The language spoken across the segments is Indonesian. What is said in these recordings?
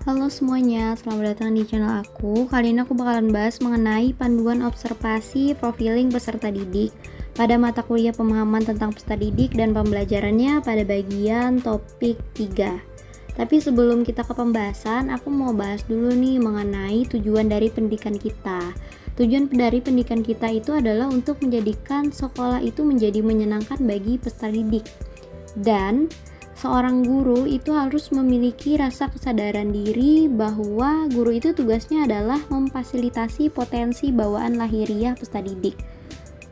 Halo semuanya, selamat datang di channel aku. Kali ini aku bakalan bahas mengenai panduan observasi profiling peserta didik pada mata kuliah pemahaman tentang peserta didik dan pembelajarannya pada bagian topik 3. Tapi sebelum kita ke pembahasan, aku mau bahas dulu nih mengenai tujuan dari pendidikan kita. Tujuan dari pendidikan kita itu adalah untuk menjadikan sekolah itu menjadi menyenangkan bagi peserta didik. Dan seorang guru itu harus memiliki rasa kesadaran diri bahwa guru itu tugasnya adalah memfasilitasi potensi bawaan lahiriah peserta didik,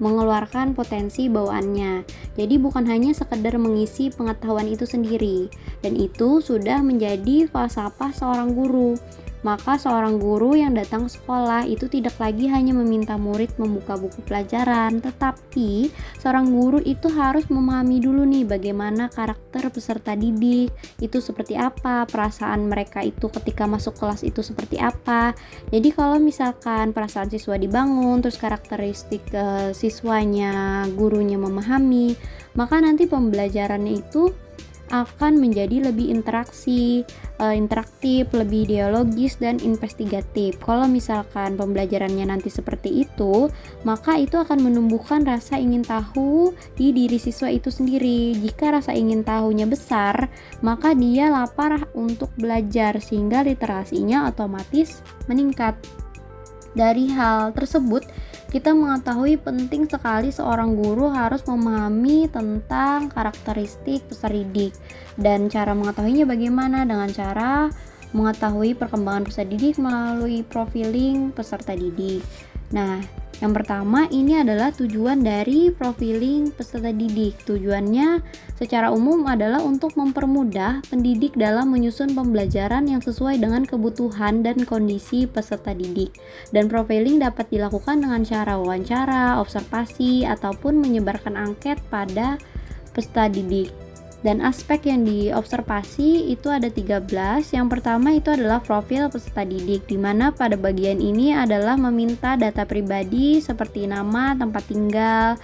mengeluarkan potensi bawaannya. Jadi bukan hanya sekedar mengisi pengetahuan itu sendiri, dan itu sudah menjadi falsafah seorang guru. Maka seorang guru yang datang ke sekolah itu tidak lagi hanya meminta murid membuka buku pelajaran, tetapi seorang guru itu harus memahami dulu nih bagaimana karakter peserta didik itu seperti apa, perasaan mereka itu ketika masuk kelas itu seperti apa. Jadi kalau misalkan perasaan siswa dibangun, terus karakteristik siswanya, gurunya memahami, maka nanti pembelajarannya itu akan menjadi lebih interaktif, lebih dialogis dan investigatif. Kalau misalkan pembelajarannya nanti seperti itu, maka itu akan menumbuhkan rasa ingin tahu di diri siswa itu sendiri. Jika rasa ingin tahunya besar, maka dia lapar untuk belajar sehingga literasinya otomatis meningkat. Dari hal tersebut, kita mengetahui penting sekali seorang guru harus memahami tentang karakteristik peserta didik. Dan cara mengetahuinya bagaimana? Dengan cara mengetahui perkembangan peserta didik melalui profiling peserta didik. Nah, yang pertama ini adalah tujuan dari profiling peserta didik. Tujuannya secara umum adalah untuk mempermudah pendidik dalam menyusun pembelajaran yang sesuai dengan kebutuhan dan kondisi peserta didik. Dan profiling dapat dilakukan dengan cara wawancara, observasi, ataupun menyebarkan angket pada peserta didik. Dan aspek yang diobservasi itu ada 13. Yang pertama itu adalah profil peserta didik, di mana pada bagian ini adalah meminta data pribadi seperti nama, tempat tinggal,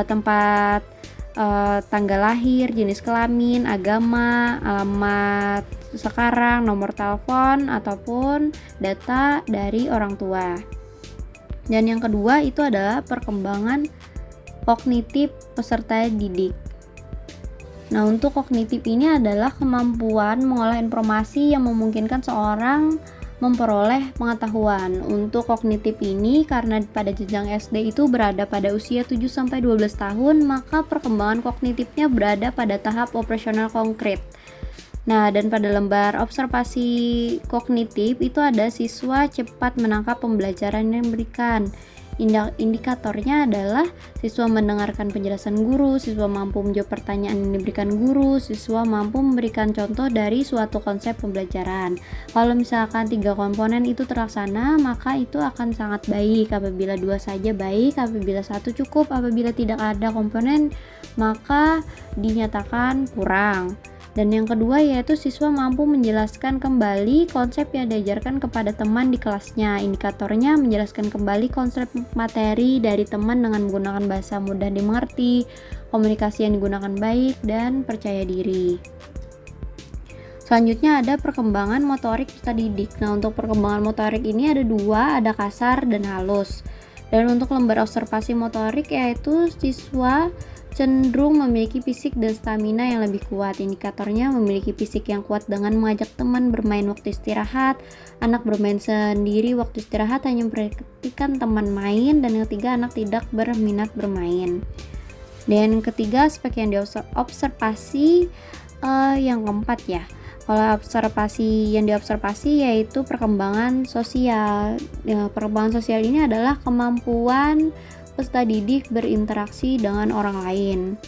tempat tanggal lahir, jenis kelamin, agama, alamat sekarang, nomor telepon, ataupun data dari orang tua. Dan yang kedua itu adalah perkembangan kognitif peserta didik. Nah, untuk kognitif ini adalah kemampuan mengolah informasi yang memungkinkan seorang memperoleh pengetahuan. Untuk kognitif ini, karena pada jenjang SD itu berada pada usia 7-12 tahun, maka perkembangan kognitifnya berada pada tahap operasional konkret. Nah, dan pada lembar observasi kognitif itu ada siswa cepat menangkap pembelajaran yang diberikan. Indikatornya adalah siswa mendengarkan penjelasan guru, siswa mampu menjawab pertanyaan yang diberikan guru, siswa mampu memberikan contoh dari suatu konsep pembelajaran. Kalau misalkan 3 komponen itu terlaksana, maka itu akan sangat baik. Apabila 2 saja baik, apabila 1 cukup, apabila tidak ada komponen, maka dinyatakan kurang. Dan yang kedua yaitu siswa mampu menjelaskan kembali konsep yang diajarkan kepada teman di kelasnya. Indikatornya menjelaskan kembali konsep materi dari teman dengan menggunakan bahasa mudah dimengerti, komunikasi yang digunakan baik, dan percaya diri. Selanjutnya ada perkembangan motorik peserta didik. Nah, untuk perkembangan motorik ini ada 2, ada kasar dan halus. Dan untuk lembar observasi motorik yaitu siswa cenderung memiliki fisik dan stamina yang lebih kuat. Indikatornya memiliki fisik yang kuat dengan mengajak teman bermain waktu istirahat, anak bermain sendiri waktu istirahat hanya memperhatikan teman main, dan yang ketiga anak tidak berminat bermain. Dan ketiga aspek yang diobservasi yang keempat ya. Kalau yang diobservasi yaitu perkembangan sosial. Perkembangan sosial ini adalah kemampuan peserta didik berinteraksi dengan orang lain.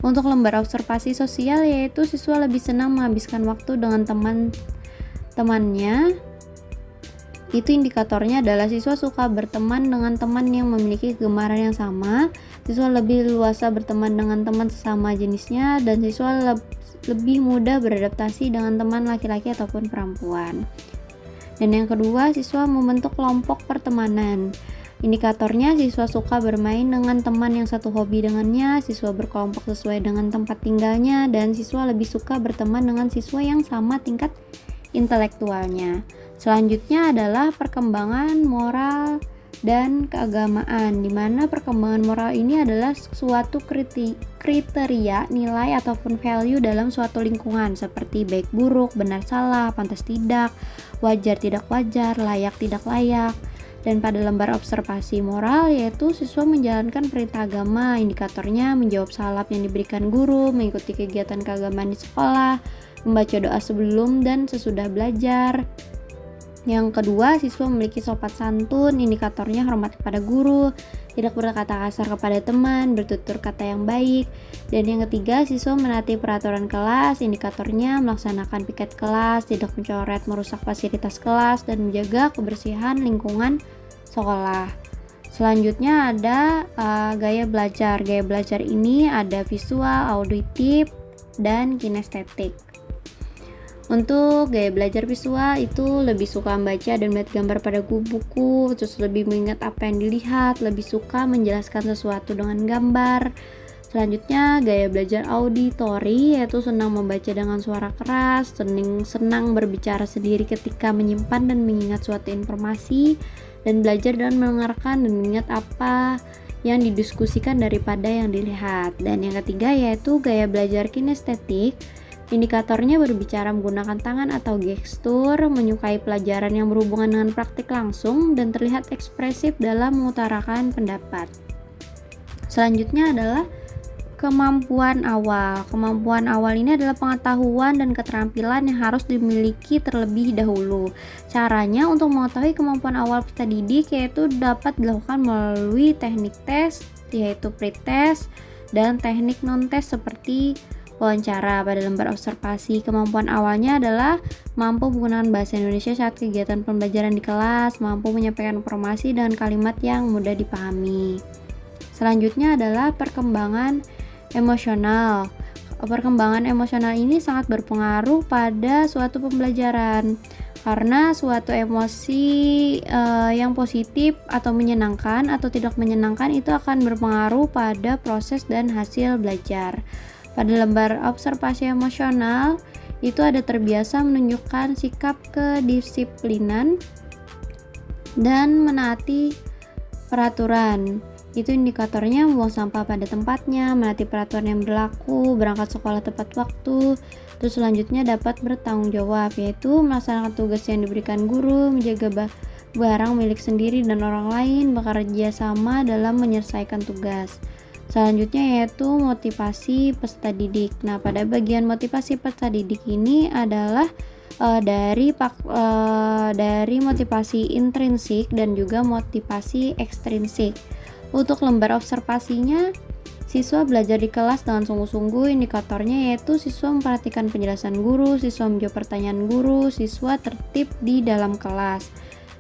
Untuk lembar observasi sosial yaitu siswa lebih senang menghabiskan waktu dengan teman-temannya. Itu indikatornya adalah siswa suka berteman dengan teman yang memiliki kegemaran yang sama, siswa lebih luasa berteman dengan teman sesama jenisnya, dan siswa lebih mudah beradaptasi dengan teman laki-laki ataupun perempuan. Dan yang kedua, siswa membentuk kelompok pertemanan. Indikatornya, siswa suka bermain dengan teman yang satu hobi dengannya, siswa berkelompok sesuai dengan tempat tinggalnya, dan siswa lebih suka berteman dengan siswa yang sama tingkat intelektualnya. Selanjutnya adalah perkembangan moral dan keagamaan, di mana perkembangan moral ini adalah suatu kriteria nilai ataupun value dalam suatu lingkungan seperti baik buruk, benar salah, pantas tidak, wajar tidak wajar, layak tidak layak. Dan pada lembar observasi moral, yaitu siswa menjalankan perintah agama. Indikatornya menjawab salam yang diberikan guru, mengikuti kegiatan keagamaan di sekolah, membaca doa sebelum dan sesudah belajar. Yang kedua, siswa memiliki sopan santun. Indikatornya hormat kepada guru, tidak berkata kasar kepada teman, bertutur kata yang baik. Dan yang ketiga, siswa menaati peraturan kelas. Indikatornya melaksanakan piket kelas, tidak mencoret merusak fasilitas kelas, dan menjaga kebersihan lingkungan sekolah. Selanjutnya ada gaya belajar. Gaya belajar ini ada visual, auditif, dan kinestetik. Untuk gaya belajar visual itu lebih suka membaca dan melihat gambar pada buku, terus lebih mengingat apa yang dilihat, lebih suka menjelaskan sesuatu dengan gambar. Selanjutnya gaya belajar auditori, yaitu senang membaca dengan suara keras, senang berbicara sendiri ketika menyimpan dan mengingat suatu informasi, dan belajar dan mendengarkan dan mengingat apa yang didiskusikan daripada yang dilihat. Dan yang ketiga yaitu gaya belajar kinestetik. Indikatornya berbicara menggunakan tangan atau gestur, menyukai pelajaran yang berhubungan dengan praktik langsung, dan terlihat ekspresif dalam mengutarakan pendapat. Selanjutnya adalah kemampuan awal. Kemampuan awal ini adalah pengetahuan dan keterampilan yang harus dimiliki terlebih dahulu. Caranya untuk mengetahui kemampuan awal peserta didik yaitu dapat dilakukan melalui teknik tes, yaitu pretest, dan teknik non-tes seperti wawancara. Pada lembar observasi, kemampuan awalnya adalah mampu menggunakan bahasa Indonesia saat kegiatan pembelajaran di kelas, mampu menyampaikan informasi dengan kalimat yang mudah dipahami. Selanjutnya adalah perkembangan emosional. Perkembangan emosional ini sangat berpengaruh pada suatu pembelajaran karena suatu emosi yang positif atau menyenangkan atau tidak menyenangkan itu akan berpengaruh pada proses dan hasil belajar. Pada lembar observasi emosional itu ada terbiasa menunjukkan sikap kedisiplinan dan menaati peraturan. Itu indikatornya membuang sampah pada tempatnya, menaati peraturan yang berlaku, berangkat sekolah tepat waktu. Terus selanjutnya dapat bertanggung jawab, yaitu melaksanakan tugas yang diberikan guru, menjaga barang milik sendiri dan orang lain, bekerja sama dalam menyelesaikan tugas. Selanjutnya yaitu motivasi peserta didik. Nah, pada bagian motivasi peserta didik ini adalah dari motivasi intrinsik dan juga motivasi ekstrinsik. Untuk lembar observasinya, siswa belajar di kelas dengan sungguh-sungguh. Indikatornya yaitu siswa memperhatikan penjelasan guru, siswa menjawab pertanyaan guru, siswa tertib di dalam kelas.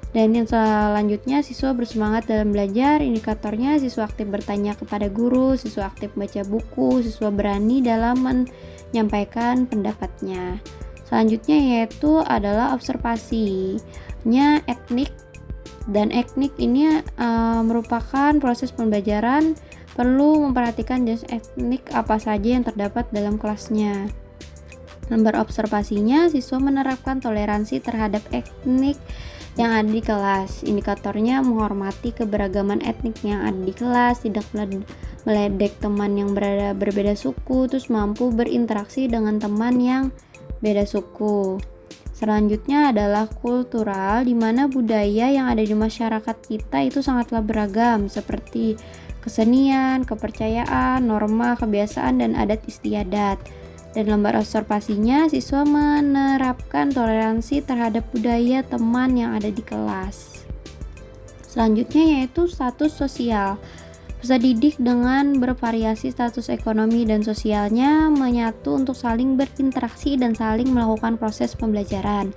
Dan yang selanjutnya, siswa bersemangat dalam belajar. Indikatornya siswa aktif bertanya kepada guru, siswa aktif membaca buku, siswa berani dalam menyampaikan pendapatnya. Selanjutnya yaitu adalah observasinya etnik. Dan etnik ini merupakan proses pembelajaran, perlu memperhatikan jenis etnik apa saja yang terdapat dalam kelasnya. Lembar observasinya, siswa menerapkan toleransi terhadap etnik yang ada di kelas. Indikatornya menghormati keberagaman etnik yang ada di kelas, tidak meledek teman yang berbeda suku, terus mampu berinteraksi dengan teman yang beda suku. Selanjutnya adalah kultural, di mana budaya yang ada di masyarakat kita itu sangatlah beragam, seperti kesenian, kepercayaan, norma, kebiasaan, dan adat istiadat. Dan lembar observasinya, siswa menerapkan toleransi terhadap budaya teman yang ada di kelas. Selanjutnya yaitu status sosial. Peserta didik dengan bervariasi status ekonomi dan sosialnya menyatu untuk saling berinteraksi dan saling melakukan proses pembelajaran.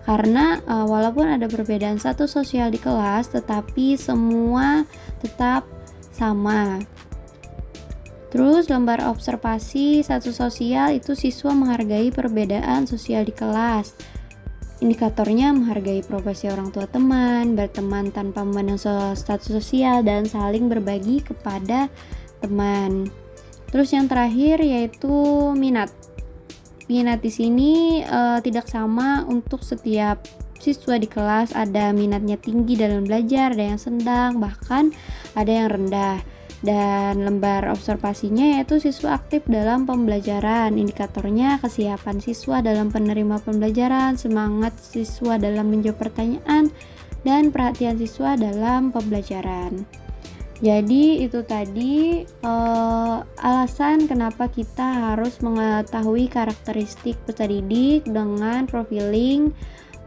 Karena walaupun ada perbedaan status sosial di kelas, tetapi semua tetap sama. Terus lembar observasi status sosial itu siswa menghargai perbedaan sosial di kelas. Indikatornya menghargai profesi orang tua teman, berteman tanpa memandang status sosial, dan saling berbagi kepada teman. Terus yang terakhir yaitu minat. Minat di sini tidak sama untuk setiap siswa di kelas. Ada minatnya tinggi dalam belajar, ada yang sedang, bahkan ada yang rendah. Dan lembar observasinya yaitu siswa aktif dalam pembelajaran. Indikatornya kesiapan siswa dalam penerima pembelajaran, semangat siswa dalam menjawab pertanyaan, dan perhatian siswa dalam pembelajaran. Jadi itu tadi alasan kenapa kita harus mengetahui karakteristik peserta didik dengan profiling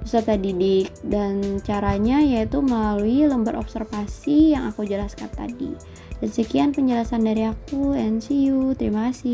peserta didik, dan caranya yaitu melalui lembar observasi yang aku jelaskan tadi. Dan sekian penjelasan dari aku, and see you. Terima kasih.